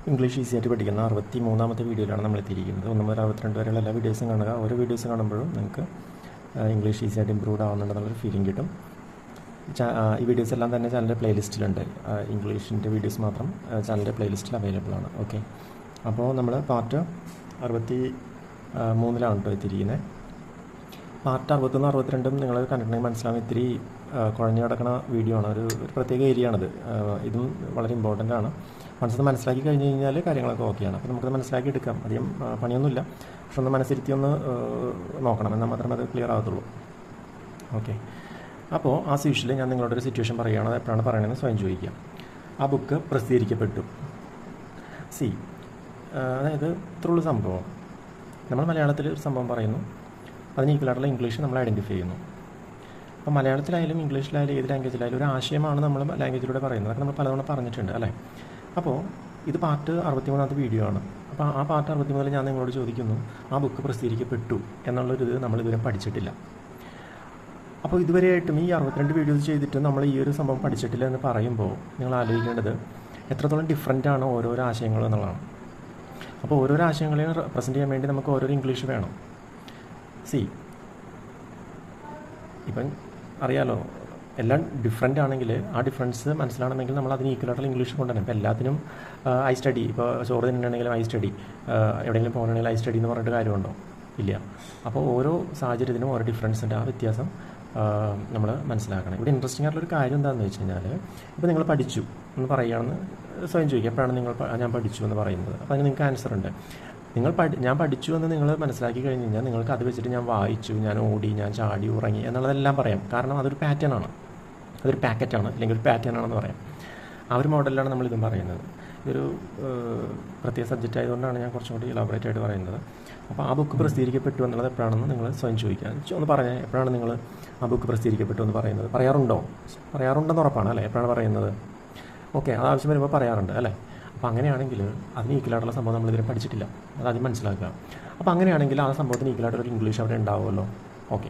English easy ആയിട്ട് പഠിക്കുന്ന 63ാമത്തെ വീഡിയോയിലാണ് നമ്മൾ എത്തിയിരിക്കുന്നത്. 1 മുതൽ 62 വരെയുള്ള എല്ലാ വീഡിയോസും കാണുക. ഓരോ വീഡിയോസും കാണുമ്പോഴും നിങ്ങൾക്ക് ഇംഗ്ലീഷ് ഈസി ആയിട്ട് ഇമ്പ്രൂവ് ആവുന്നുണ്ടെന്നുള്ളൊരു ഫീലിംഗ് കിട്ടും. ഈ വീഡിയോസ് എല്ലാം തന്നെ ചാനലിൻ്റെ പ്ലേലിസ്റ്റിലുണ്ട്. ഇംഗ്ലീഷിൻ്റെ വീഡിയോസ് മാത്രം ചാനലിൻ്റെ പ്ലേലിസ്റ്റിൽ അവൈലബിൾ ആണ്. ഓക്കെ, അപ്പോൾ നമ്മൾ പാർട്ട് 63ലാണ് കേട്ടോ എത്തിയിരിക്കുന്നത്. പാർട്ട് 61 62 നിങ്ങൾ കണ്ടിട്ടുണ്ടെങ്കിൽ മനസ്സിലാവും. ഇത്തിരി കുഴഞ്ഞു കിടക്കുന്ന വീഡിയോ ആണ്. ഒരു പ്രത്യേക ഏരിയ ആണിത്. ഇതും വളരെ ഇമ്പോർട്ടൻ്റ് ആണ്. മനസ്സത് മനസ്സിലാക്കി കഴിഞ്ഞ് കഴിഞ്ഞാൽ കാര്യങ്ങളൊക്കെ ഓക്കെയാണ്. അപ്പോൾ നമുക്കത് മനസ്സിലാക്കി എടുക്കാം. അധികം പണിയൊന്നുമില്ല. പക്ഷെ ഒന്ന് മനസ്സിരുത്തി ഒന്ന് നോക്കണം, എന്നാൽ മാത്രമേ അത് ക്ലിയർ ആകത്തുള്ളൂ. ഓക്കെ, അപ്പോൾ ആസ് യൂഷ്വലി ഞാൻ നിങ്ങളോടൊരു സിറ്റുവേഷൻ പറയുകയാണ്. അത് എപ്പോഴാണ് പറയണമെന്ന് സ്വയം ചോദിക്കാം. ആ ബുക്ക് പ്രസിദ്ധീകരിക്കപ്പെട്ടു. അതായത് ഇത്രയുള്ള സംഭവം. നമ്മൾ മലയാളത്തിൽ ഒരു സംഭവം പറയുന്നു, അതിന് ഈക്വലായിട്ടുള്ള ഇംഗ്ലീഷ് നമ്മൾ ഐഡൻറ്റിഫൈ ചെയ്യുന്നു. അപ്പോൾ മലയാളത്തിലായാലും ഇംഗ്ലീഷിലായാലും ഏത് ലാംഗ്വേജിലായാലും ഒരു ആശയമാണ് നമ്മൾ ലാംഗ്വേജിലൂടെ പറയുന്നത്. അതൊക്കെ നമ്മൾ പലതവണ പറഞ്ഞിട്ടുണ്ട് അല്ലേ. അപ്പോൾ ഇത് പാർട്ട് 63ാമത്തെ വീഡിയോ ആണ്. അപ്പോൾ ആ പാർട്ട് 63 ഞാൻ നിങ്ങളോട് ചോദിക്കുന്നു, ആ ബുക്ക് പ്രസിദ്ധീകരിക്കപ്പെട്ടു എന്നുള്ളൊരു ഇത് നമ്മൾ ഇതുവരെ പഠിച്ചിട്ടില്ല. അപ്പോൾ ഇതുവരെയായിട്ടും ഈ 62 വീഡിയോസ് ചെയ്തിട്ട് നമ്മൾ ഈ ഒരു സംഭവം പഠിച്ചിട്ടില്ല എന്ന് പറയുമ്പോൾ നിങ്ങൾ ആലോചിക്കേണ്ടത് എത്രത്തോളം ഡിഫറൻ്റ് ആണ് ഓരോരോ ആശയങ്ങൾ എന്നുള്ളതാണ്. അപ്പോൾ ഓരോരോ ആശയങ്ങളെയും റെപ്രസെൻ്റ് ചെയ്യാൻ വേണ്ടി നമുക്ക് ഓരോരോ ഇംഗ്ലീഷ് വേണം. ഇപ്പം അറിയാലോ, എല്ലാം ഡിഫറൻ്റ് ആണെങ്കിൽ ആ ഡിഫറൻസ് മനസ്സിലാണെങ്കിൽ നമ്മൾ അതിന് ഈക്വലായിട്ടുള്ള ഇംഗ്ലീഷ് കൊണ്ടുവരണം. ഇപ്പോൾ എല്ലാത്തിനും ഐ സ്റ്റഡി, ഇപ്പോൾ ചോറ് തിന്നണമെങ്കിലും ഐ സ്റ്റഡി, എവിടെയെങ്കിലും പോകണമെങ്കിൽ ഐ സ്റ്റഡി എന്ന് പറഞ്ഞിട്ട് കാര്യമുണ്ടോ? ഇല്ല. അപ്പോൾ ഓരോ സാഹചര്യത്തിനും ഓരോ ഡിഫറൻസിൻ്റെ ആ വ്യത്യാസം നമ്മൾ മനസ്സിലാക്കണം. ഇവിടെ ഇൻട്രസ്റ്റിംഗ് ആയിട്ടുള്ളൊരു കാര്യം എന്താണെന്ന് വെച്ച് കഴിഞ്ഞാൽ, ഇപ്പോൾ നിങ്ങൾ പഠിച്ചു എന്ന് പറയുകയാണെന്ന് സ്വയം ചോദിക്കുക, എപ്പോഴാണ് ഞാൻ പഠിച്ചു എന്ന് പറയുന്നത്. അപ്പോൾ അതിന് നിങ്ങൾക്ക് ആൻസർ ഉണ്ട്. ഞാൻ പഠിച്ചു എന്ന് നിങ്ങൾ മനസ്സിലാക്കി കഴിഞ്ഞ് കഴിഞ്ഞാൽ നിങ്ങൾക്ക് അത് വെച്ചിട്ട് ഞാൻ വായിച്ചു, ഞാൻ ഓടി, ഞാൻ ചാടി, ഉറങ്ങി എന്നുള്ളതെല്ലാം പറയാം. കാരണം അതൊരു പാറ്റേൺ ആണ്, അതൊരു പാക്കറ്റാണ്, അല്ലെങ്കിൽ ഒരു പാറ്റേൺ ആണെന്ന് പറയാം. ആ ഒരു മോഡലിലാണ് നമ്മളിതും പറയുന്നത്. ഇതൊരു പ്രത്യേക സബ്ജക്റ്റ് ആയതുകൊണ്ടാണ് ഞാൻ കുറച്ചും കൂടി ഇലാബറേറ്റ് ആയിട്ട് പറയുന്നത്. അപ്പോൾ ആ ബുക്ക് പ്രസിദ്ധീകരിക്കപ്പെട്ടു എന്നുള്ളത് എപ്പോഴാണെന്ന് നിങ്ങൾ സ്വയം ചോദിക്കുക. ഒന്ന് പറഞ്ഞാൽ എപ്പോഴാണ് നിങ്ങൾ ആ ബുക്ക് പ്രസിദ്ധീകരിക്കപ്പെട്ടു എന്ന് പറയുന്നത്? പറയാറുണ്ടെന്ന് ഉറപ്പാണ് അല്ലേ? എപ്പോഴാണ് പറയുന്നത്? ഓക്കെ, അത് ആവശ്യം വരുമ്പോൾ പറയാറുണ്ട് അല്ലേ? അപ്പോൾ അങ്ങനെയാണെങ്കിൽ അതിന് ഈക്വലായിട്ടുള്ള സംഭവം നമ്മളിതിനെ പഠിച്ചിട്ടില്ല, അതാദ്യം മനസ്സിലാക്കുക. അപ്പോൾ അങ്ങനെയാണെങ്കിൽ ആ സംഭവത്തിന് ഈക്വലായിട്ടൊരു ഇംഗ്ലീഷ് അവിടെ ഉണ്ടാവുമല്ലോ. ഓക്കെ,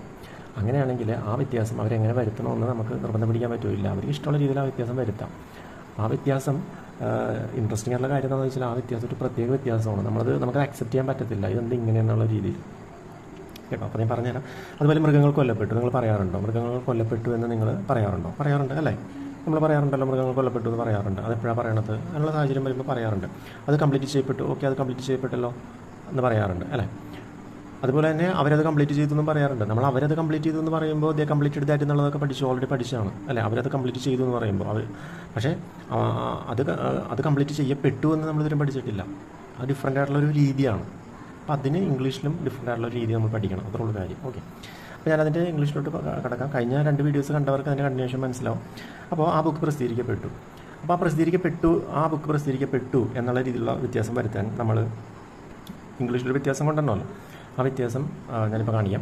അങ്ങനെയാണെങ്കിൽ ആ വ്യത്യാസം അവരെങ്ങനെ വരുത്തണമെന്ന് നമുക്ക് നിർബന്ധം പിടിക്കാൻ പറ്റില്ല. അവർക്ക് ഇഷ്ടമുള്ള രീതിയിൽ ആ വ്യത്യാസം വരുത്താം. ആ വ്യത്യാസം ഇൻട്രസ്റ്റിംഗ് ആയിട്ടുള്ള കാര്യം എന്താണെന്ന് വെച്ചാൽ ആ വ്യത്യാസം ഒരു പ്രത്യേക വ്യത്യാസമാണ്. നമുക്ക് അക്സെപ്റ്റ് ചെയ്യാൻ പറ്റത്തില്ല, ഇതെന്ത് ഇങ്ങനെയെന്നുള്ള രീതിയിൽ കേട്ടോ. അപ്പോൾ ഞാൻ പറഞ്ഞുതരാം. അതുപോലെ മൃഗങ്ങൾ കൊല്ലപ്പെട്ടു നിങ്ങൾ പറയാറുണ്ടോ? മൃഗങ്ങൾ കൊല്ലപ്പെട്ടു എന്ന് നിങ്ങൾ പറയാറുണ്ട് അല്ലേ? നമ്മൾ പറയാറുണ്ടല്ലോ, മൃഗങ്ങൾ കൊല്ലപ്പെട്ടു എന്ന് പറയാറുണ്ട്. അതെപ്പോഴാണ് പറയണത്? അതിനുള്ള സാഹചര്യം വരുമ്പോൾ പറയാറുണ്ട്. അത് കംപ്ലീറ്റ് ചെയ്യപ്പെട്ടു, ഓക്കെ അത് കംപ്ലീറ്റ് ചെയ്യപ്പെട്ടല്ലോ എന്ന് പറയാറുണ്ട് അല്ലേ? അതുപോലെ തന്നെ അവരത് കംപ്ലീറ്റ് ചെയ്തു എന്നും പറയാറുണ്ട്. നമ്മൾ അവരത് കംപ്ലീറ്റ് ചെയ്തു എന്ന് പറയുമ്പോൾ ദേ കംപ്ലീറ്റഡ് ദാറ്റ് എന്നുള്ളതൊക്കെ ഓൾറെഡി പഠിച്ചാണ് അല്ലേ? അവരത് കംപ്ലീറ്റ് ചെയ്തു എന്ന് പറയുമ്പോൾ പക്ഷേ അത് കംപ്ലീറ്റ് ചെയ്യപ്പെട്ടു എന്ന് നമ്മളിതുവരെ പഠിച്ചിട്ടില്ല. അത് ഡിഫറൻ്റ് ആയിട്ടുള്ളൊരു രീതിയാണ്. അപ്പോൾ അതിന് ഇംഗ്ലീഷിലും ഡിഫറൻ്റ് ആയിട്ടുള്ള രീതി നമ്മൾ പഠിക്കണം, അത്രയുള്ള കാര്യം. ഓക്കെ, അപ്പോൾ ഞാനതിൻ്റെ ഇംഗ്ലീഷിലോട്ട് കിടക്കാം. കഴിഞ്ഞ 2 വീഡിയോസ് കണ്ടവർക്ക് അതിൻ്റെ കണ്ടിന്യൂഷൻ മനസ്സിലാവും. അപ്പോൾ ആ ബുക്ക് പ്രസിദ്ധീകരിക്കപ്പെട്ടു. അപ്പോൾ ആ ബുക്ക് പ്രസിദ്ധീകരിക്കപ്പെട്ടു എന്നുള്ള രീതിയിലുള്ള വ്യത്യാസം വരുത്താൻ നമ്മൾ ഇംഗ്ലീഷിലൊരു വ്യത്യാസം കൊണ്ടുവരണമല്ലോ. ആ വ്യത്യാസം ഞാനിപ്പോൾ കാണിക്കാം.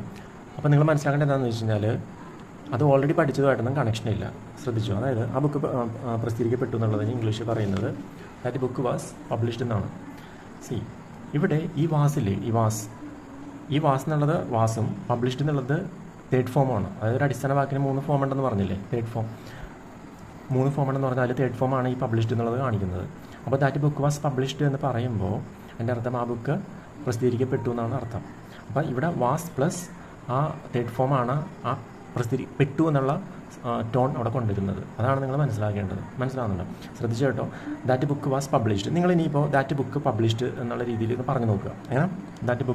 അപ്പോൾ നിങ്ങൾ മനസ്സിലാക്കേണ്ടത് എന്താണെന്ന് വെച്ച് കഴിഞ്ഞാൽ, അത് ഓൾറെഡി പഠിച്ചതുമായിട്ടൊന്നും കണക്ഷനില്ല. ശ്രദ്ധിച്ചു. അതായത് ആ ബുക്ക് പ്രസിദ്ധീകരിക്കപ്പെട്ടു എന്നുള്ളതിന് ഇംഗ്ലീഷിൽ പറയുന്നത് ദാറ്റ് ബുക്ക് വാസ് പബ്ലിഷ്ഡ് എന്നാണ്. ഇവിടെ ഈ വാസ് എന്നുള്ളത് വാസും പബ്ലിഷ്ഡ് എന്നുള്ളത് തേർഡ് ഫോമാണ്. അതായത് ഒരു അടിസ്ഥാന വാക്കിന് 3 ഫോം ഉണ്ടെന്ന് പറഞ്ഞില്ലേ? തേർഡ് ഫോം 3 ഫോം ഉണ്ടെന്ന് പറഞ്ഞാൽ തേർഡ് ഫോമാണ് ഈ പബ്ലിഷ്ഡ് എന്നുള്ളത് കാണിക്കുന്നത്. അപ്പോൾ ദാറ്റ് ബുക്ക് വാസ് പബ്ലിഷ്ഡ് എന്ന് പറയുമ്പോൾ എൻ്റെ അർത്ഥം ആ ബുക്ക് പ്രസിദ്ധീകരിക്കപ്പെട്ടു എന്നാണ് അർത്ഥം. അപ്പോൾ ഇവിടെ വാസ് പ്ലസ് ആ തേർഡ് ഫോമാണ് ആ പ്രസിദ്ധീകരിക്കപ്പെട്ടു എന്നുള്ള ടോൺ അവിടെ കൊണ്ടുവരുന്നത്. അതാണ് നിങ്ങൾ മനസ്സിലാക്കേണ്ടത്. മനസ്സിലാവുന്നുണ്ടോ? ശ്രദ്ധിച്ചു കേട്ടോ. That book was published. നിങ്ങൾ ഇനിയിപ്പോൾ ദാറ്റ് ബുക്ക് പബ്ലിഷ്ഡ് എന്നുള്ള രീതിയിൽ ഒന്ന് പറഞ്ഞു നോക്കുക. എങ്ങനെ? ദാറ്റ്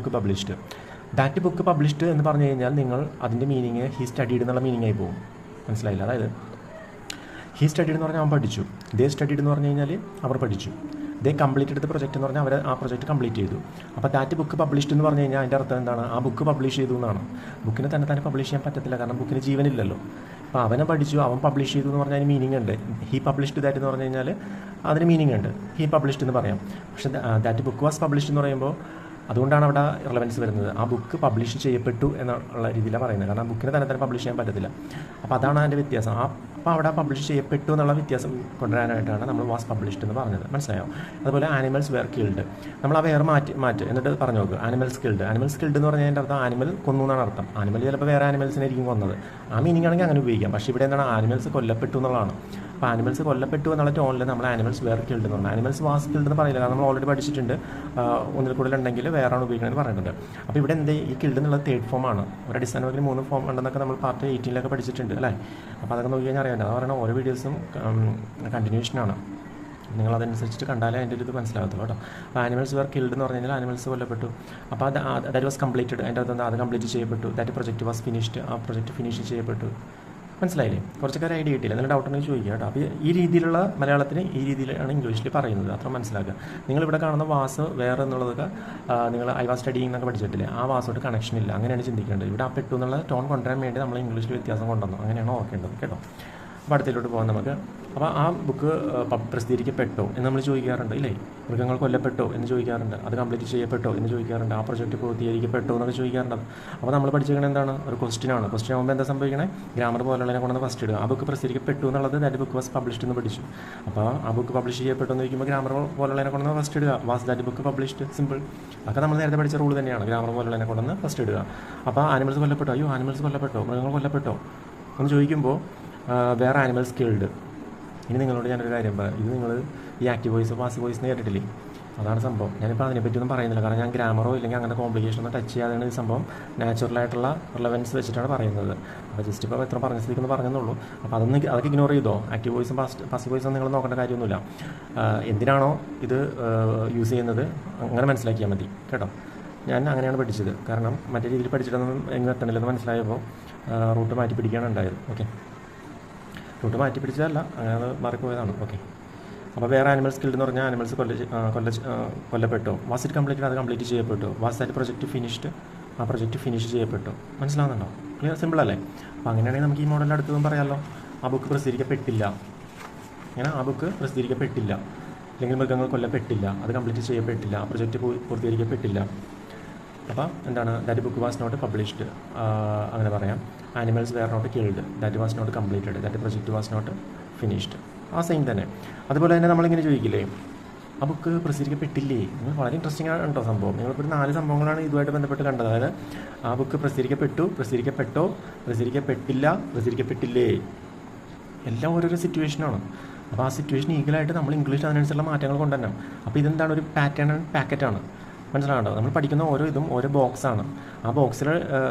ബുക്ക് പബ്ലിഷ്ഡ് എന്ന് പറഞ്ഞു കഴിഞ്ഞാൽ നിങ്ങൾ അതിൻ്റെ മീനിങ് ഹി സ്റ്റഡീഡ് എന്നുള്ള മീനിങ് ആയി പോകും. മനസ്സിലായില്ല? അതായത് ഹി സ്റ്റഡീഡ് എന്ന് പറഞ്ഞാൽ അവൻ പഠിച്ചു, ദേ സ്റ്റഡീഡ് എന്ന് പറഞ്ഞു കഴിഞ്ഞാൽ അവർ പഠിച്ചു, ദേ കംപ്ലീറ്റ് എടുത്ത പ്രൊജക്റ്റ് എന്ന് പറഞ്ഞാൽ അവർ ആ പ്രൊജക്റ്റ് കംപ്ലീറ്റ് ചെയ്തു. അപ്പോൾ ദാറ്റ് ബുക്ക് പബ്ലിഷ്ഡ് എന്ന് പറഞ്ഞു കഴിഞ്ഞാൽ അതിൻ്റെ അർത്ഥം എന്താണ്? ആ ബുക്ക് പബ്ലിഷ് ചെയ്തു എന്നാണ്. ബുക്കിനെ തന്നെ പബ്ലിഷ് ചെയ്യാൻ പറ്റത്തില്ല, കാരണം ബുക്കിന് ജീവനില്ലല്ലോ. അപ്പോൾ അവനെ പഠിച്ചു, അവൻ പബ്ലിഷ് ചെയ്തു എന്ന് പറഞ്ഞാൽ അതിന് മീനിങ് ഉണ്ട്. ഹി പബ്ലിഷ്ഡ് ദാറ്റ് എന്ന് പറഞ്ഞു കഴിഞ്ഞാൽ അതിന് മീനിങ് ഉണ്ട്, ഹി പബ്ലിഷ്ഡ് എന്ന് പറയാം. പക്ഷേ ദാറ്റ് ബുക്ക് വാസ് പബ്ലിഷ്ഡ് എന്ന് പറയുമ്പോൾ അതുകൊണ്ടാണ് അവിടെ റിലവൻസ് വരുന്നത്. ആ ബുക്ക് പബ്ലിഷ് ചെയ്യപ്പെട്ടു എന്നുള്ള രീതിയിലാണ് പറയുന്നത്, കാരണം ആ ബുക്കിനെ തന്നെ പബ്ലിഷ് ചെയ്യാൻ പറ്റത്തില്ല. അപ്പോൾ അതാണ് അതിൻ്റെ വ്യത്യാസം. അപ്പോൾ അവിടെ പബ്ലിഷ് ചെയ്യപ്പെട്ടു എന്നുള്ള വ്യത്യാസം കൊണ്ടുവരാനായിട്ടാണ് നമ്മൾ വാസ് പബ്ലിഷ്ഡ് എന്ന് പറഞ്ഞത്. മനസ്സിലായോ? അതുപോലെ ആനിമൽസ് വെയർ കിൽഡ്. നമ്മൾ ആ വേറെ മാറ്റി എന്നിട്ട് പറഞ്ഞു നോക്കുക. ആനിമൽസ് കിൽഡ് എന്ന് പറഞ്ഞാൽ അതിൻ്റെ അർത്ഥം ആനിമൽ കൊന്നു എന്നാണ് അർത്ഥം. ആനിമൽ ചിലപ്പോൾ വേറെ ആനിമൽസിനായിരിക്കും കൊന്നത്. ആ മീനിങ് ആണെങ്കിൽ അങ്ങനെ ഉപയോഗിക്കാം. പക്ഷേ ഇവിടെ എന്താണ്? ആനിമൽസ് കൊല്ലപ്പെട്ടു എന്നുള്ളതാണ്. അപ്പോൾ ആനിമൽസ് കൊല്ലപ്പെട്ടു എന്നുള്ള ടോണിൽ നമ്മൾ ആനിമൽസ് വേർ കിൽഡ് എന്ന് പറഞ്ഞു. ആനിമൽസ് വാസ് കിൽഡ് എന്ന് പറയില്ല, കാരണം നമ്മൾ ഓൾറെഡി പഠിച്ചിട്ടുണ്ട് ഒന്നിൽ കൂടുതൽ ഉണ്ടെങ്കിൽ വേറാണ് ഉപയോഗിക്കണമെന്ന് പറയുന്നത്. അപ്പോൾ ഇവിടെ എന്ത് ഈ കിൽഡ് എന്നുള്ളത് തേർഡ് ഫോമാണ്. ഒരു അടിസ്ഥാനത്തിൽ 3 ഫോം ഉണ്ടെന്നൊക്കെ നമ്മൾ പാർട്ട് 18 പഠിച്ചിട്ടുണ്ട് അല്ലേ. അപ്പോൾ അതൊക്കെ നോക്കി കഴിഞ്ഞാൽ അറിയാം. അത് പറയുന്നത് ഓരോ വീഡിയോസും കണ്ടിന്യൂഷനാണ്, നിങ്ങൾ അതനുസരിച്ചിട്ട് കണ്ടാലേ അതിൻ്റെ ഒരു ഇത് മനസ്സിലാകത്തുള്ളൂ കേട്ടോ. അപ്പോൾ ആനിമൽസ് വേർ കിൽഡ് എന്ന് പറഞ്ഞു കഴിഞ്ഞാൽ ആനിമൽസ് കൊല്ലപ്പെട്ടു. അപ്പോൾ ദാറ്റ് വാസ് കംപ്ലീറ്റഡ്, അതിൻ്റെ അകത്ത് അത് കംപ്ലീറ്റ് ചെയ്യപ്പെട്ടു. ദാറ്റ് പ്രൊജക്റ്റ് വാസ് ഫിനിഷ്ഡ്, ആ പ്രൊജക്റ്റ് ഫിനിഷ് ചെയ്യപ്പെട്ടു. മനസ്സിലായില്ലേ? കുറച്ചൊക്കെ ഒരു ഐഡിയ കിട്ടിയില്ല. എന്തെങ്കിലും ഡൗട്ട് ഉണ്ടെങ്കിൽ ചോദിക്കുക കേട്ടോ. അപ്പോൾ ഈ രീതിയിലുള്ള മലയാളത്തിന് ഈ രീതിയിലാണ് ഇംഗ്ലീഷിൽ പറയുന്നത്, അത്ര മനസ്സിലാക്കുക. നിങ്ങളിവിടെ കാണുന്ന വാസ് വേറെ എന്നുള്ളതൊക്കെ നിങ്ങൾ ഐ വാസ് സ്റ്റഡിങ് എന്നൊക്കെ പഠിച്ചിട്ടില്ലേ, ആ വാസോട്ട് കണക്ഷൻ ഇല്ല, അങ്ങനെയാണ് ചിന്തിക്കേണ്ടത്. ഇവിടെ ആ പെട്ടു എന്നുള്ള ടോൺ കൊണ്ടുവരാൻ വേണ്ടി നമ്മൾ ഇംഗ്ലീഷിൽ വ്യത്യാസം കൊണ്ടുവന്നു, അങ്ങനെയാണ് ഓർക്കേണ്ടത് കേട്ടോ. അപ്പോൾ അടുത്തിലോട്ട് പോകാം നമുക്ക്. അപ്പോൾ ആ ബുക്ക് പ്രസിദ്ധീകരിക്കപ്പെട്ടോ എന്ന് നമ്മൾ ചോദിക്കാറുണ്ട് ഇല്ലേ. മൃഗങ്ങൾ കൊല്ലപ്പെട്ടോ എന്ന് ചോദിക്കാറുണ്ട്, അത് കംപ്ലീറ്റ് ചെയ്യപ്പെട്ടോ എന്ന് ചോദിക്കാറുണ്ട്, ആ പ്രൊജക്റ്റ് പൂർത്തീകരിക്കപ്പെട്ടോ എന്നൊക്കെ ചോദിക്കാറുണ്ട്. അപ്പോൾ നമ്മൾ പഠിച്ചിരിക്കുന്നത് എന്താണ്? ഒരു ക്വസ്റ്റ്യനാണ്. ക്വസ്റ്റ്യൻ ആകുമ്പോൾ എന്താ സംഭവിക്കണേ? ഗ്രാമർ പോലുള്ളതിനെ കൊണ്ടുവന്ന് ഫസ്റ്റ് ഇടുക. ആ ബുക്ക് പ്രസിദ്ധീകരിക്കപ്പെട്ടു എന്നുള്ളത് ദാറ്റ് ബുക്ക് വാസ് പബ്ലിഷ്ഡ് എന്ന് പഠിച്ചു. അപ്പോൾ ആ ബുക്ക് പബ്ലിഷ് ചെയ്യപ്പെട്ടു എന്ന് ചോദിക്കുമ്പോൾ ഗ്രാമർ പോലുള്ളതിനെ കൊണ്ടുവന്ന് ഫസ്റ്റ് ഇടുക. Was that book published, simple. അതൊക്കെ നമ്മൾ നേരത്തെ പഠിച്ച റൂൾ തന്നെയാണ്, ഗ്രാമർ പോലുള്ളതിനെ കൊണ്ടുവന്ന് ഫസ്റ്റ് ഇടുക. അപ്പോൾ ആനിമൽസ് കൊല്ലപ്പെട്ടോ, അയ്യോ ആനിമൽസ് കൊല്ലപ്പെട്ടോ, മൃഗങ്ങൾ കൊല്ലപ്പെട്ടോ എന്ന് ചോദിക്കുമ്പോൾ വേറെ ആനിമൽസ് കിൽഡ്. ഇനി നിങ്ങളോട് ഞാനൊരു കാര്യം പറയാം. ഇത് നിങ്ങൾ ഈ ആക്റ്റീവ് വോയിസ് പാസീവ് വോയിസ് എന്ന് കേട്ടിട്ടില്ലേ? അതാണ് സംഭവം. ഞാനിപ്പോൾ അതിനെപ്പറ്റിയൊന്നും പറയുന്നില്ല, കാരണം ഞാൻ ഗ്രാമറോ ഇല്ലെങ്കിൽ അങ്ങനെ കോംപ്ലിക്കേഷൻ ഒന്നും ടച്ച് ചെയ്യാതെയാണ് ഈ സംഭവം നാച്ചുറലായിട്ടുള്ള റിലവൻസ് വെച്ചിട്ടാണ് പറയുന്നത്. അപ്പോൾ ജസ്റ്റ് ഇപ്പോൾ എത്ര പറഞ്ഞ സ്ഥിതിക്കൊന്ന് പറഞ്ഞെന്നുള്ളൂ. അപ്പോൾ അതൊക്കെ ഇഗ്നോർ ചെയ്തോ. ആക്റ്റീവ് വോയിസും പാസീവ് വോയിസും നിങ്ങൾ നോക്കേണ്ട കാര്യമൊന്നുമില്ല. എന്തിനാണോ ഇത് യൂസ് ചെയ്യുന്നത് അങ്ങനെ മനസ്സിലാക്കിയാൽ മതി കേട്ടോ. ഞാൻ അങ്ങനെയാണ് പഠിച്ചത്, കാരണം മറ്റേ രീതിയിൽ പഠിച്ചിട്ടൊന്നും എങ്ങനെ എത്തണില്ലെന്ന് മനസ്സിലായപ്പോൾ റൂട്ട് മാറ്റി പിടിക്കുകയാണ് ഉണ്ടായത്. ഓക്കെ, റൂട്ട് മാറ്റി പിടിച്ചതല്ല, അങ്ങനെ അത് മാറിപ്പോയതാണ്. ഓക്കെ, അപ്പോൾ വേറെ ആനിമൽസ് കിൽഡ് എന്ന് പറഞ്ഞാൽ ആനിമൽസ് കൊല്ലപ്പെട്ടു. വാസ് ഇറ്റ് കംപ്ലീറ്റഡ്, അത് കംപ്ലീറ്റ് ചെയ്യപ്പെട്ടു. വാസ് ദാറ്റ് പ്രൊജക്റ്റ് ഫിനിഷ്ഡ്, ആ പ്രൊജക്റ്റ് ഫിനിഷ് ചെയ്യപ്പെട്ടു. മനസ്സിലാവുന്നുണ്ടോ? ക്ലിയർ, സിമ്പിൾ അല്ലേ? അപ്പോൾ അങ്ങനെയാണെങ്കിൽ നമുക്ക് ഈ മോഡലിൻ്റെ അടുത്തതും പറയാമല്ലോ. ആ ബുക്ക് പ്രസിദ്ധീകരിക്കപ്പെട്ടില്ല, ഇങ്ങനെ ആ ബുക്ക് പ്രസിദ്ധീകരിക്കപ്പെട്ടില്ല, അല്ലെങ്കിൽ മൃഗങ്ങൾ കൊല്ലപ്പെട്ടില്ല, അത് കംപ്ലീറ്റ് ചെയ്യപ്പെട്ടില്ല, ആ പ്രൊജക്റ്റ് പൂർത്തീകരിക്കപ്പെട്ടില്ല. അപ്പോൾ എന്താണ്? That book was not published, അങ്ങനെ പറയാം. Animals were not killed, that was not completed, that project was not finished. ആ സെയിം തന്നെ. അതുപോലെ തന്നെ നമ്മളിങ്ങനെ ചോദിക്കില്ലേ, ആ ബുക്ക് പ്രസിദ്ധീകരിക്കപ്പെട്ടില്ലേ? നിങ്ങൾ വളരെ ഇൻട്രസ്റ്റിംഗ് ആണ് കേട്ടോ സംഭവം. നിങ്ങളിപ്പോൾ 4 സംഭവങ്ങളാണ് ഇതുമായിട്ട് ബന്ധപ്പെട്ട് കണ്ടത്. അതായത് ആ ബുക്ക് പ്രസിദ്ധീകരിക്കപ്പെട്ടു, പ്രസിദ്ധീകരിക്കപ്പെട്ടോ, പ്രസിദ്ധീകരിക്കപ്പെട്ടില്ല, പ്രസിദ്ധീകരിക്കപ്പെട്ടില്ലേ, എല്ലാം ഓരോരോ സിറ്റുവേഷനാണ്. അപ്പോൾ ആ സിറ്റുവേഷൻ ഈക്വലായിട്ട് നമ്മൾ ഇംഗ്ലീഷിൽ അതിനനുസരിച്ചുള്ള മാറ്റങ്ങൾ കൊണ്ടുവരണം. അപ്പോൾ ഇതെന്താണ്? ഒരു പാറ്റേൺ ആൻഡ് പാക്കറ്റാണ്. മനസ്സിലാകണ്ടോ? നമ്മൾ പഠിക്കുന്ന ഓരോ ഇതും ഓരോ ബോക്സാണ്. ആ ബോക്സിൽ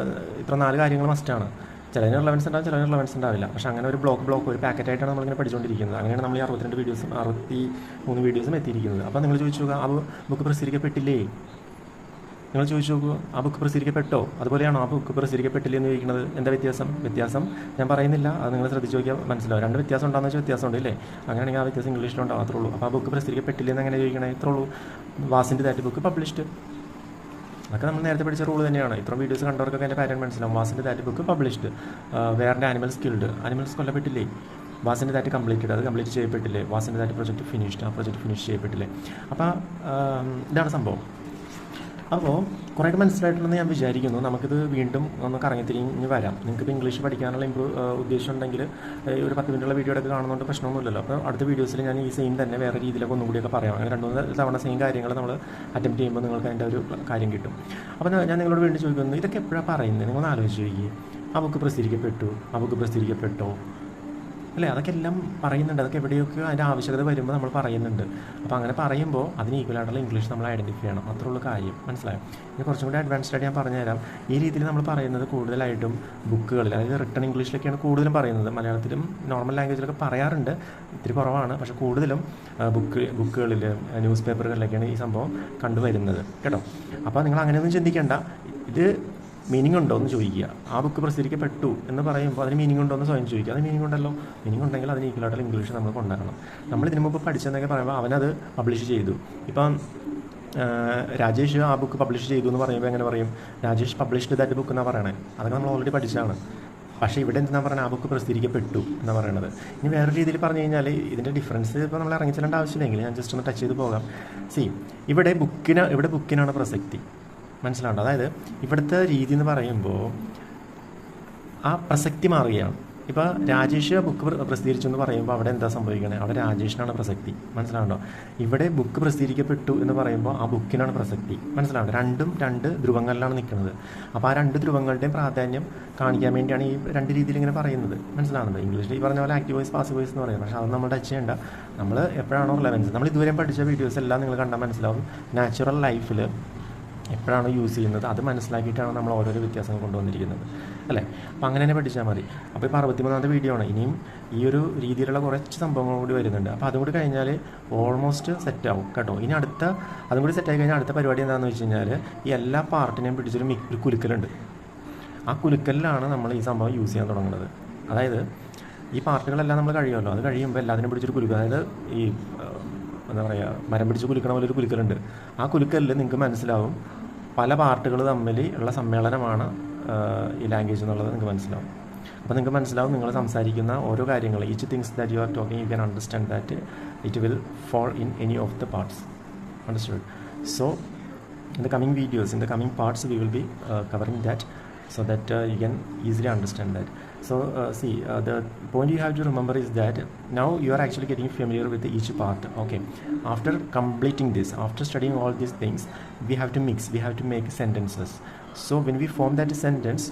ഇത്ര 4 കാര്യങ്ങൾ മസ്റ്റാണ്. ചിലതിന് റിലവൻസ് ഉണ്ടാവും, ചിലതിന് റിലവൻസ് ഉണ്ടാവില്ല. പക്ഷേ അങ്ങനെ ഒരു ബ്ലോക്ക് ഒരു പാക്കറ്റായിട്ടാണ് നമ്മളിങ്ങനെ പഠിച്ചുകൊണ്ടിരിക്കുന്നത്. അങ്ങനെയാണ് നമ്മൾ ഈ 62 വീഡിയോസും 63 വീഡിയോസും എത്തിയിരിക്കുന്നത്. അപ്പോൾ നിങ്ങൾ ചോദിച്ചു നോക്കുക, ആ ബുക്ക് പ്രസിദ്ധീകരിക്കപ്പെട്ടില്ലേ? നിങ്ങൾ ചോദിച്ചു നോക്കൂ, ആ ബുക്ക് പ്രസിദ്ധീകരിക്കപ്പെട്ടോ? അതുപോലെയാണോ ആ ബുക്ക് പ്രസിദ്ധീകരിക്കപ്പെട്ടില്ലേ എന്ന് ചോദിക്കുന്നത്? എന്താ വ്യത്യാസം ഞാൻ പറയുന്നില്ല, അത് നിങ്ങൾ ശ്രദ്ധിച്ച് നോക്കിയാൽ മനസ്സിലാവും. 2 വ്യത്യാസം ഉണ്ടാകുന്ന വെച്ചാൽ വ്യത്യാസമുണ്ട് ഇല്ലേ? അങ്ങനെയാണെങ്കിൽ ആ വ്യത്യാസം ഇംഗ്ലീഷിലുണ്ടാവും, അത്രേ ഉള്ളൂ. അപ്പോൾ ആ ബുക്ക് പ്രസിദ്ധീകരിക്കപ്പെട്ടില്ലേ എന്ന് എങ്ങനെ ചോദിക്കണേ? ഇത്രേ ഉള്ളൂ. വാസിൻ്റെ ദാറ്റ് ബുക്ക് പബ്ലിഷ്ഡ്. അതൊക്കെ നമ്മൾ നേരത്തെ പഠിച്ച റൂൾ തന്നെയാണ്. ഇത്ര വീഡിയോസ് കണ്ടവർക്കൊക്കെ അതിൻ്റെ പാറ്റേൺ മനസ്സിലാവും. വാസിൻ്റെ ദാറ്റ് ബുക്ക് പബ്ലിഷ്ഡ്. വേറെ ആനിമൽസ് കിൽഡ്, ആനിമൽസ് കൊല്ലപ്പെട്ടില്ലേ? വാസിൻ്റെ ദാറ്റ് കംപ്ലീറ്റഡ്, അത് കംപ്ലീറ്റ് ചെയ്യപ്പെട്ടില്ലേ? വാസിൻ്റെ ദാറ്റ് പ്രൊജക്റ്റ് ഫിനിഷ്ഡ്, ആ പ്രൊജക്റ്റ് ഫിനിഷ് ചെയ്യപ്പെട്ടില്ലേ? അപ്പോൾ ഇതാണ് സംഭവം. അപ്പോൾ കുറേയൊക്കെ മനസ്സിലായിട്ടുണ്ടെന്ന് ഞാൻ വിചാരിക്കുന്നു. നമുക്കിത് വീണ്ടും ഒന്ന് കറങ്ങിത്തിരിഞ്ഞ് വരാം. നിങ്ങൾക്കിപ്പോൾ ഇംഗ്ലീഷ് പഠിക്കാനുള്ള ഉദ്ദേശം ഉണ്ടെങ്കിൽ ഒരു 10 മിനിറ്റുള്ള വീഡിയോ ഒക്കെ കാണുന്നതുകൊണ്ട് പ്രശ്നമൊന്നുമില്ലല്ലോ. അപ്പോൾ അടുത്ത വീഡിയോസിൽ ഞാൻ ഈ സെയിം തന്നെ വേറെ രീതിയിലൊക്കെ ഒന്നും കൂടിയൊക്കെ പറയാം. അങ്ങനെ 2-3 തവണ സെയിം കാര്യങ്ങൾ നമ്മൾ അറ്റംപ്റ്റ് ചെയ്യുമ്പോൾ നിങ്ങൾക്ക് അതിൻ്റെ ഒരു കാര്യം കിട്ടും. അപ്പോൾ ഞാൻ നിങ്ങളോട് വീണ്ടും ചോദിക്കുന്നു, ഇതൊക്കെ എപ്പോഴാണ് പറയുന്നത്? നിങ്ങളൊന്ന് ആലോചിച്ച് ചോദിക്കുക. ആ ബുക്ക് പ്രസിദ്ധീകരിക്കപ്പെട്ടോ അല്ലേ? അതൊക്കെ എല്ലാം പറയുന്നുണ്ട്. അതൊക്കെ എവിടെയൊക്കെ അതിൻ്റെ ആവശ്യകത വരുമ്പോൾ നമ്മൾ പറയുന്നുണ്ട്. അപ്പോൾ അങ്ങനെ പറയുമ്പോൾ അതിന് ഈക്വലായിട്ടുള്ള ഇംഗ്ലീഷ് നമ്മൾ ഐഡൻറ്റിഫൈ ചെയ്യണം, അത്ര ഉള്ള കാര്യം. മനസ്സിലായോ? ഇനി കുറച്ചും കൂടി അഡ്വാൻസ്ഡ് ആയിട്ട് ഞാൻ പറഞ്ഞുതരാം. ഈ രീതിയിൽ നമ്മൾ പറയുന്നത് കൂടുതലായിട്ടും ബുക്കുകളിൽ, അതായത് റിട്ടൺ ഇംഗ്ലീഷിലൊക്കെയാണ് കൂടുതലും പറയുന്നത്. മലയാളത്തിലും നോർമൽ ലാംഗ്വേജിലൊക്കെ പറയാറുണ്ട്, ഇത്തിരി കുറവാണ്. പക്ഷേ കൂടുതലും ബുക്കുകളിൽ, ന്യൂസ് പേപ്പറുകളിലൊക്കെയാണ് ഈ സംഭവം കണ്ടുവരുന്നത് കേട്ടോ. അപ്പോൾ നിങ്ങൾ അങ്ങനെയൊന്നും ചിന്തിക്കേണ്ട. ഇത് മീനിങ് ഉണ്ടോ എന്ന് ചോദിക്കുക. ആ ബുക്ക് പ്രസിദ്ധീകരിക്കപ്പെട്ടു എന്ന് പറയുമ്പോൾ അതിന് മീനിങ് ഉണ്ടോ എന്ന് സ്വയം ചോദിക്കുക. അത് മീനിങ് ഉണ്ടല്ലോ. മീനിങ് ഉണ്ടെങ്കിൽ അതിന് ഈക്വലായിട്ടുള്ള ഇംഗ്ലീഷ് നമ്മൾ കൊണ്ടുവരണം. നമ്മൾ ഇതിനു മുമ്പ് പഠിച്ചെന്നൊക്കെ പറയുമ്പോൾ അവനത് പബ്ലിഷ് ചെയ്തു. ഇപ്പം രാജേഷ് ആ ബുക്ക് പബ്ലിഷ് ചെയ്തു എന്ന് പറയുമ്പോൾ എങ്ങനെ പറയും? രാജേഷ് പബ്ലിഷ്ഡ് ദാറ്റ് ബുക്ക് എന്നാണ് പറയണേ. അതൊക്കെ നമ്മൾ ഓൾറെഡി പഠിച്ചതാണ്. പക്ഷേ ഇവിടെ എന്താ പറയുക? ആ ബുക്ക് പ്രസിദ്ധീകരിക്കപ്പെട്ടു എന്നാണ് പറയണത്. ഇനി വേറെ രീതിയിൽ പറഞ്ഞു കഴിഞ്ഞാൽ ഇതിൻ്റെ ഡിഫറൻസ് ഇപ്പോൾ നമ്മൾ ഇറങ്ങിച്ചേണ്ട ആവശ്യമില്ലെങ്കിൽ ഞാൻ ജസ്റ്റ് ഒന്ന് ടച്ച് ചെയ്ത് പോകാം. ഇവിടെ ബുക്കിനാണ് പ്രസക്തി. മനസ്സിലാവുണ്ട്? അതായത് ഇവിടുത്തെ രീതി എന്ന് പറയുമ്പോൾ ആ പ്രസക്തി മാറുകയാണ്. ഇപ്പോൾ രാജേഷ് ബുക്ക് പ്രസിദ്ധീകരിച്ചു എന്ന് പറയുമ്പോൾ അവിടെ എന്താ സംഭവിക്കണേ? അവിടെ രാജേഷിനാണ് പ്രസക്തി. മനസ്സിലാവുണ്ടോ? ഇവിടെ ബുക്ക് പ്രസിദ്ധീകരിക്കപ്പെട്ടു എന്ന് പറയുമ്പോൾ ആ ബുക്കിനാണ് പ്രസക്തി. മനസ്സിലാവുണ്ടോ? രണ്ടും രണ്ട് ധ്രുവങ്ങളിലാണ് നിൽക്കുന്നത്. അപ്പോൾ ആ രണ്ട് ധ്രുവങ്ങളുടെയും പ്രാധാന്യം കാണിക്കാൻ വേണ്ടിയാണ് ഈ രണ്ട് രീതിയിൽ ഇങ്ങനെ പറയുന്നത്. മനസ്സിലാവുന്നത്? ഇംഗ്ലീഷിൽ ഈ പറഞ്ഞ പോലെ ആക്റ്റീവ് വോയിസ് പാസീവ് വോയിസ് എന്ന് പറയുന്നത്. പക്ഷേ അത് നമ്മൾ ടച്ച് ചെയ്യേണ്ട. നമ്മൾ എപ്പോഴാണോ റിലവൻസ്, നമ്മൾ ഇതുവരെ പഠിച്ച വീഡിയോസ് എല്ലാം നിങ്ങൾ കണ്ടാൽ മനസ്സിലാവും. നാച്ചുറൽ ലൈഫിൽ എപ്പോഴാണോ യൂസ് ചെയ്യുന്നത് അത് മനസ്സിലാക്കിയിട്ടാണ് നമ്മൾ ഓരോരോ വ്യത്യാസങ്ങൾ കൊണ്ടുവന്നിരിക്കുന്നത്, അല്ലേ? അപ്പോൾ അങ്ങനെ തന്നെ പഠിച്ചാൽ മതി. അപ്പോൾ ഇപ്പോൾ 63ാമത്തെ വീഡിയോ ആണ്. ഇനിയും ഈ ഒരു രീതിയിലുള്ള കുറച്ച് സംഭവങ്ങൾ കൂടി വരുന്നുണ്ട്. അപ്പോൾ അതും കൂടി കഴിഞ്ഞാൽ ഓൾമോസ്റ്റ് സെറ്റാവും കേട്ടോ. ഇനി അതും കൂടി സെറ്റായി കഴിഞ്ഞാൽ അടുത്ത പരിപാടി എന്താണെന്ന് വെച്ച് കഴിഞ്ഞാൽ ഈ എല്ലാ പാർട്ടിനെയും പിടിച്ചൊരു കുലുക്കലുണ്ട്. ആ കുലുക്കലിലാണ് നമ്മൾ ഈ സംഭവം യൂസ് ചെയ്യാൻ തുടങ്ങുന്നത്. അതായത് ഈ പാർട്ടുകളെല്ലാം നമ്മൾ കഴിയുമല്ലോ, അത് കഴിയുമ്പോൾ എല്ലാത്തിനും പിടിച്ചൊരു കുലുക്കുക. അതായത് ഈ എന്താ പറയുക, മരം പിടിച്ച് കുലുക്കണ പോലെ ഒരു കുലുക്കലുണ്ട്. ആ കുലുക്കലിൽ നിങ്ങൾക്ക് മനസ്സിലാവും പല പാർട്ടുകൾ തമ്മിൽ ഉള്ള സമ്മേളനമാണ് ഈ ലാംഗ്വേജ് എന്നുള്ളത് നിങ്ങൾക്ക് മനസ്സിലാവും. അപ്പോൾ നിങ്ങൾക്ക് മനസ്സിലാവും നിങ്ങൾ സംസാരിക്കുന്ന ഓരോ കാര്യങ്ങൾ, each things that you are talking you can understand that it will fall in any of the parts. Understood? So in the coming videos, in the coming parts, we will be covering that so that you can easily understand that. So see, the point you have to remember is that now you are actually getting familiar with each part. Okay, after completing this, after studying all these things, we have to mix, we have to make sentences. So when we form that sentence,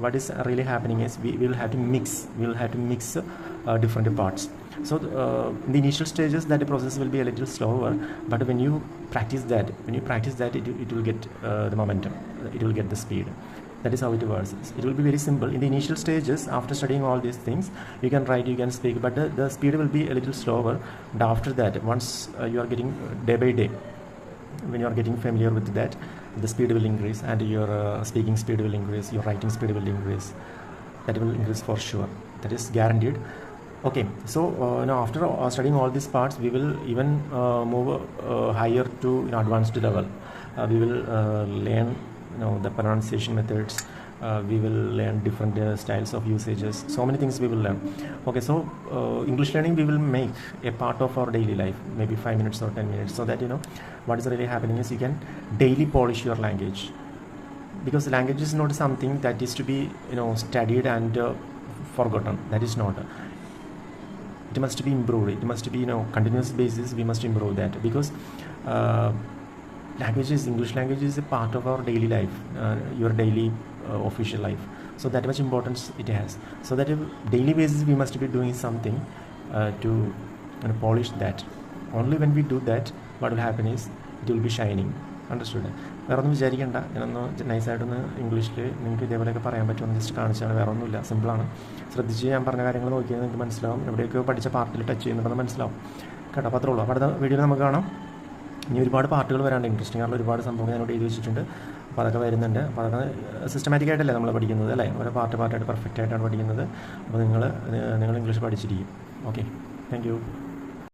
what is really happening is we will have to mix different parts. So in the initial stages that the process will be a little slower, but when you practice that, it will get the momentum, it will get the speed. That is how it works. It will be very simple. In the initial stages, after studying all these things, you can write, you can speak, but the speed will be a little slower. But after that, once you are getting day by day, when you are getting familiar with that, the speed will increase, and your speaking speed will increase, your writing speed will increase. That will increase for sure. That is guaranteed. Okay, so now after studying all these parts, we will even move higher to advanced level. We will learn the pronunciation methods. We will learn different styles of usages. So many things we will learn. Okay, so English learning we will make a part of our daily life, maybe 5 minutes or 10 minutes, so that what is really happening is you can daily polish your language, because language is not something that is to be studied and forgotten. That is not. It must be improved. It must be continuous basis. We must improve that, because English language is a part of our daily life, your daily official life. So that much importance it has. So that on daily basis we must be doing something to polish that. Only when we do that, what will happen is it will be shining. Understood? വേറെ ഒന്നും വിചാരിക്കേണ്ട. ഞാനൊന്ന് നൈസായിട്ടൊന്ന് ഇംഗ്ലീഷിൽ നിങ്ങൾക്ക് ഇതേപോലെയൊക്കെ പറയാൻ പറ്റുമെന്ന് just കാണിച്ചാണ്. വേറെ ഒന്നുമില്ല, സിമ്പിളാണ്. ശ്രദ്ധിച്ച് ഞാൻ പറഞ്ഞ കാര്യങ്ങൾ നോക്കിയാൽ നിങ്ങൾക്ക് മനസ്സിലാവും. എവിടെയൊക്കെ പഠിച്ച പാർട്ടിൽ ടച്ച് ചെയ്യുന്നുണ്ടെന്ന് മനസ്സിലാവും കേട്ടോ. അപ്പോൾ അത്രേ ഉള്ളൂ. അപ്പോൾ അടുത്ത വീഡിയോയിൽ നമുക്ക് കാണാം. ഇനി ഒരുപാട് പാർട്ടുകൾ വരാണ്ട്, ഇൻട്രസ്റ്റിംഗ് ആയിട്ടുള്ള ഒരുപാട് സംഭവങ്ങൾ ഞാനോട് എഴുതി വെച്ചിട്ടുണ്ട്. അപ്പോൾ അതൊക്കെ വരുന്നുണ്ട്. അപ്പോൾ അതൊക്കെ സിസ്റ്റമാറ്റിക് ആയിട്ടല്ലേ നമ്മൾ പഠിക്കുന്നത്, അല്ലേ? ഓരോ പാർട്ടായിട്ട് പെർഫെക്റ്റ് ആയിട്ടാണ് പഠിക്കുന്നത്. അപ്പോൾ നിങ്ങൾ ഇംഗ്ലീഷ് പഠിച്ചിരിക്കും. Okay, thank U.